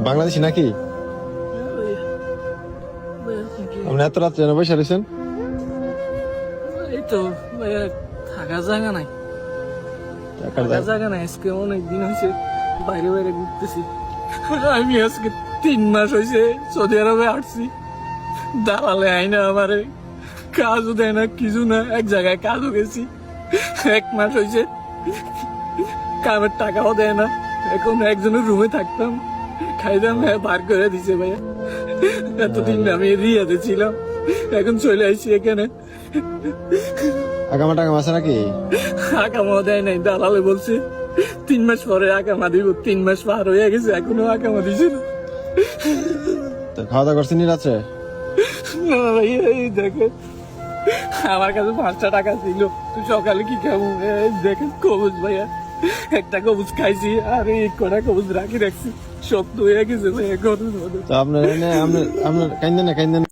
বাংলাদেশি নাকি? আপনি এত রাত্রে যেন বসে রয়েছেন? এই তো ভাইয়া, থাকার জায়গা নাই, থাকার জায়গা নাই। আজকে অনেকদিন হয়েছে বাইরে বাইরে ঘুরতেছি। আমি আজকে 3 মাস হয়েছে সৌদি আরবে আসছি। দালালে আইনা আমারে কাজও দেয় না, কিছু না। এক জায়গায় কাজও গেছি, 1 মাস হয়েছে কামের টাকাও দেয় না। এখন একজনের রুমে থাকতাম, খাইতাম, বার করে দিছে ভাইয়া। এতদিন আমি রিয়াতে ছিলাম, এখন চলে আসছি এখানে। আগামা টাকাম আছে নাকি? আকামাও দেয় নাই, দালালে বলছে 3 মাস পরে আকামা দিব। 3 মাস পার হয়ে গেছে, এখনো আকামা দিছে না। তো খাওয়া দাওয়া করছেন রাত্রে? না ভাইয়া, এই দেখে আমার কাছে 5টা টাকা ছিল, তুই সকালে কি খাবো? এই দেখেন কবুজ ভাইয়া, একটা কবুজ খাইছি আর এই কটা কবুজ রাখি রাখছি, সব তো হয়ে গেছে ভাইয়া ঘরের মধ্যে। তো আপনার কাইন্দেন না, কাইন্দেন